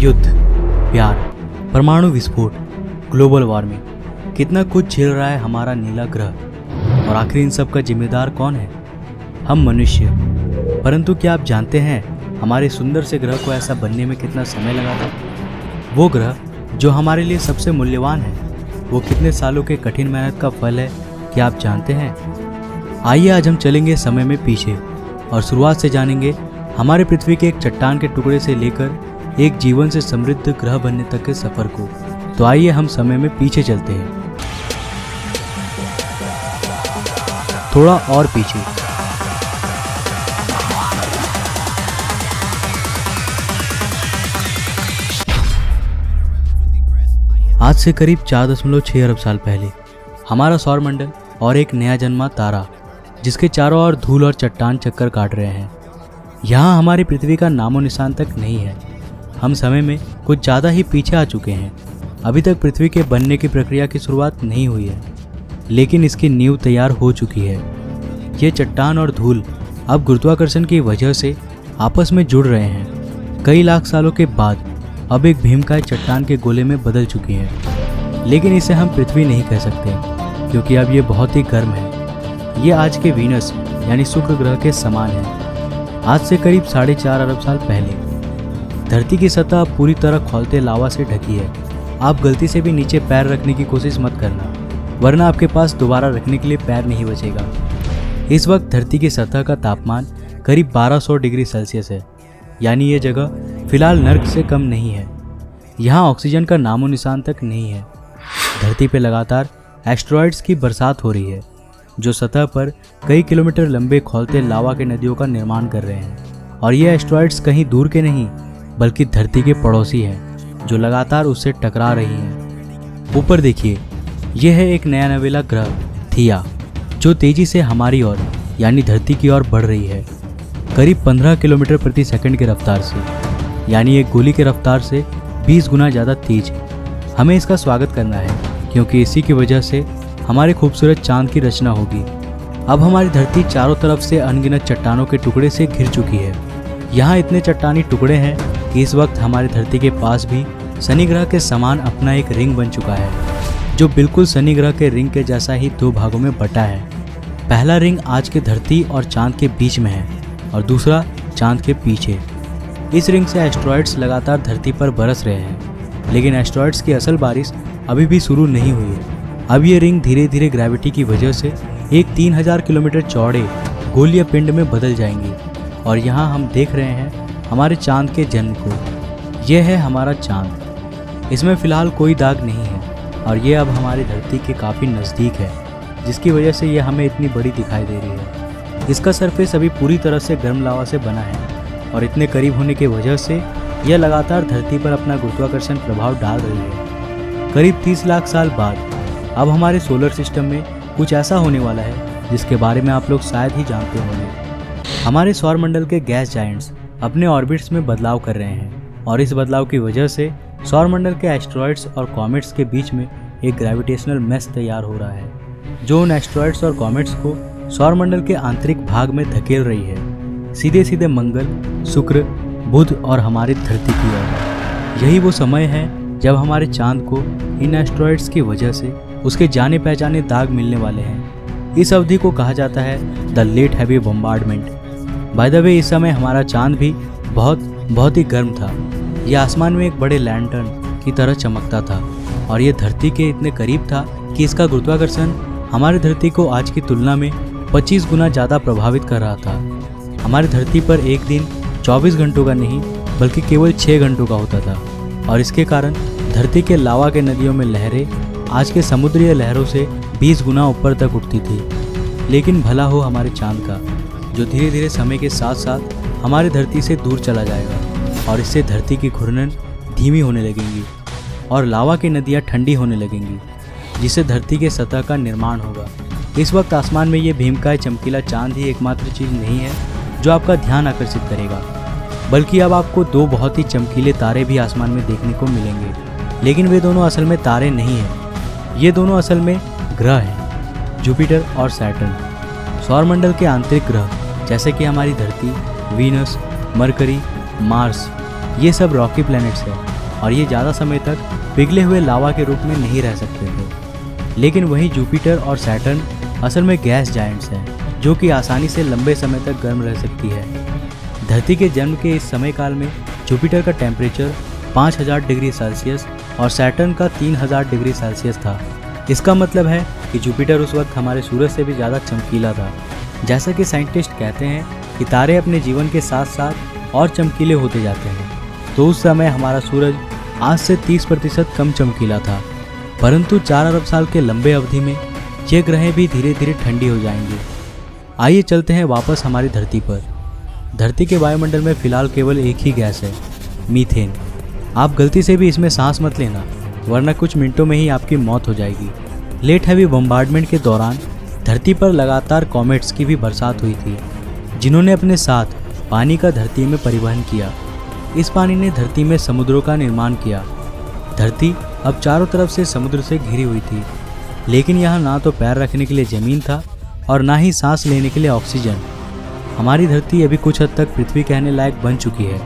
युद्ध, प्यार, परमाणु विस्फोट, ग्लोबल वार्मिंग, कितना कुछ झेल रहा है हमारा नीला ग्रह। और आखिर इन सब का जिम्मेदार कौन है? हम मनुष्य। परंतु क्या आप जानते हैं हमारे सुंदर से ग्रह को ऐसा बनने में कितना समय लगा था? वो ग्रह जो हमारे लिए सबसे मूल्यवान है, वो कितने सालों के कठिन मेहनत का फल है, क्या आप जानते हैं? आइए आज हम चलेंगे समय में पीछे और शुरुआत से जानेंगे हमारे पृथ्वी के एक चट्टान के टुकड़े से लेकर एक जीवन से समृद्ध ग्रह बनने तक के सफर को। तो आइए हम समय में पीछे चलते हैं, थोड़ा और पीछे। आज से करीब 4.6 अरब साल पहले हमारा सौरमंडल और एक नया जन्मा तारा, जिसके चारों ओर धूल और चट्टान चक्कर काट रहे हैं। यहाँ हमारी पृथ्वी का नामो निशान तक नहीं है। हम समय में कुछ ज़्यादा ही पीछे आ चुके हैं। अभी तक पृथ्वी के बनने की प्रक्रिया की शुरुआत नहीं हुई है, लेकिन इसकी नींव तैयार हो चुकी है। ये चट्टान और धूल अब गुरुत्वाकर्षण की वजह से आपस में जुड़ रहे हैं। कई लाख सालों के बाद अब एक भीमकाय चट्टान के गोले में बदल चुकी है, लेकिन इसे हम पृथ्वी नहीं कह सकते, क्योंकि अब ये बहुत ही गर्म है। ये आज के वीनस यानी शुक्र ग्रह के समान है। आज से करीब 4.5 अरब साल पहले धरती की सतह पूरी तरह खौलते लावा से ढकी है। आप गलती से भी नीचे पैर रखने की कोशिश मत करना, वरना आपके पास दोबारा रखने के लिए पैर नहीं बचेगा। इस वक्त धरती की सतह का तापमान करीब 1200 डिग्री सेल्सियस है, यानी ये जगह फिलहाल नर्क से कम नहीं है। यहाँ ऑक्सीजन का नामो निशान तक नहीं है। धरती पर लगातार एस्टेरॉइड्स की बरसात हो रही है, जो सतह पर कई किलोमीटर लंबे खौलते लावा के नदियों का निर्माण कर रहे हैं। और ये एस्टेरॉइड्स कहीं दूर के नहीं, बल्कि धरती के पड़ोसी हैं, जो लगातार उससे टकरा रही हैं। ऊपर देखिए, यह है एक नया नवेला ग्रह थिया, जो तेजी से हमारी ओर यानी धरती की ओर बढ़ रही है, करीब 15 किलोमीटर प्रति सेकंड की रफ्तार से, यानी एक गोली की रफ्तार से 20 गुना ज़्यादा तेज। हमें इसका स्वागत करना है, क्योंकि इसी की वजह से हमारे खूबसूरत चांद की रचना होगी। अब हमारी धरती चारों तरफ से अनगिनत चट्टानों के टुकड़े से घिर चुकी है। यहाँ इतने चट्टानी टुकड़े हैं कि इस वक्त हमारी धरती के पास भी शनि ग्रह के समान अपना एक रिंग बन चुका है, जो बिल्कुल शनि ग्रह के रिंग के जैसा ही 2 भागों में बटा है। पहला रिंग आज के धरती और चांद के बीच में है और दूसरा चांद के पीछे। इस रिंग से एस्टेरॉइड्स लगातार धरती पर बरस रहे हैं, लेकिन एस्टेरॉइड्स की असल बारिश अभी भी शुरू नहीं हुई है। अब ये रिंग धीरे धीरे ग्रेविटी की वजह से एक 3000 किलोमीटर चौड़े गोलीय पिंड में बदल जाएंगी। और यहाँ हम देख रहे हैं हमारे चांद के जन्म को। यह है हमारा चांद। इसमें फ़िलहाल कोई दाग नहीं है और ये अब हमारी धरती के काफ़ी नज़दीक है, जिसकी वजह से यह हमें इतनी बड़ी दिखाई दे रही है। इसका सरफेस अभी पूरी तरह से गर्म लावा से बना है और इतने करीब होने की वजह से यह लगातार धरती पर अपना गुरुत्वाकर्षण प्रभाव डाल रही है। करीब 30 लाख साल बाद अब हमारे सोलर सिस्टम में कुछ ऐसा होने वाला है जिसके बारे में आप लोग शायद ही जानते होंगे। हमारे सौरमंडल के गैस जायंट्स अपने ऑर्बिट्स में बदलाव कर रहे हैं और इस बदलाव की वजह से सौरमंडल के एस्टेरॉइड्स और कॉमेट्स के बीच में एक ग्रेविटेशनल मेश तैयार हो रहा है, जो उन एस्टेरॉइड्स और कॉमेट्स को सौरमंडल के आंतरिक भाग में धकेल रही है, सीधे सीधे मंगल, शुक्र, बुध और हमारी धरती की ओर। यही वो समय है जब हमारे चांद को इन एस्टेरॉइड्स की वजह से उसके जाने पहचाने दाग मिलने वाले हैं। इस अवधि को कहा जाता है the late heavy bombardment. By the way, इस समय हमारा चांद भी बहुत ही गर्म था। यह आसमान में एक बड़े लैंटर्न की तरह चमकता था और यह धरती के इतने करीब था कि इसका गुरुत्वाकर्षण हमारी धरती को आज की तुलना में 25 गुना ज़्यादा प्रभावित कर रहा था। हमारी धरती पर एक दिन 24 घंटों का नहीं, बल्कि केवल 6 घंटों का होता था और इसके कारण धरती के लावा के नदियों में लहरें आज के समुद्रीय लहरों से 20 गुना ऊपर तक उठती थी। लेकिन भला हो हमारे चांद का, जो धीरे धीरे समय के साथ साथ हमारी धरती से दूर चला जाएगा और इससे धरती की घूर्णन धीमी होने लगेंगी और लावा की नदियाँ ठंडी होने लगेंगी, जिससे धरती के सतह का निर्माण होगा। इस वक्त आसमान में ये भीमकाय चमकीला चांद ही एकमात्र चीज़ नहीं है जो आपका ध्यान आकर्षित करेगा, बल्कि अब आपको 2 बहुत ही चमकीले तारे भी आसमान में देखने को मिलेंगे। लेकिन वे दोनों असल में तारे नहीं हैं, ये दोनों असल में ग्रह हैं, जुपिटर और सैटर्न। सौरमंडल के आंतरिक ग्रह जैसे कि हमारी धरती, वीनस, मरकरी, मार्स, ये सब रॉकी प्लैनेट्स हैं और ये ज़्यादा समय तक पिघले हुए लावा के रूप में नहीं रह सकते थे। लेकिन वहीं जुपिटर और सैटर्न असल में गैस जायंट्स हैं जो कि आसानी से लंबे समय तक गर्म रह सकती है। धरती के जन्म के इस समय काल में जुपिटर का टेम्परेचर 5000 डिग्री सेल्सियस और सैटर्न का 3000 डिग्री सेल्सियस था। इसका मतलब है कि जुपिटर उस वक्त हमारे सूरज से भी ज़्यादा चमकीला था। जैसा कि साइंटिस्ट कहते हैं कि तारे अपने जीवन के साथ साथ और चमकीले होते जाते हैं, तो उस समय हमारा सूरज आज से 30% कम चमकीला था। परंतु 4 अरब साल के लंबे अवधि में ये ग्रहें भी धीरे धीरे ठंडी हो जाएंगी। आइए चलते हैं वापस हमारी धरती पर। धरती के वायुमंडल में फिलहाल केवल एक ही गैस है, मीथेन। आप गलती से भी इसमें सांस मत लेना, वरना कुछ मिनटों में ही आपकी मौत हो जाएगी। लेट हैवी बम्बार्डमेंट के दौरान धरती पर लगातार कॉमेट्स की भी बरसात हुई थी, जिन्होंने अपने साथ पानी का धरती में परिवहन किया। इस पानी ने धरती में समुद्रों का निर्माण किया। धरती अब चारों तरफ से समुद्र से घिरी हुई थी, लेकिन यहाँ ना तो पैर रखने के लिए ज़मीन था और ना ही सांस लेने के लिए ऑक्सीजन। हमारी धरती अभी कुछ हद तक पृथ्वी कहने लायक बन चुकी है,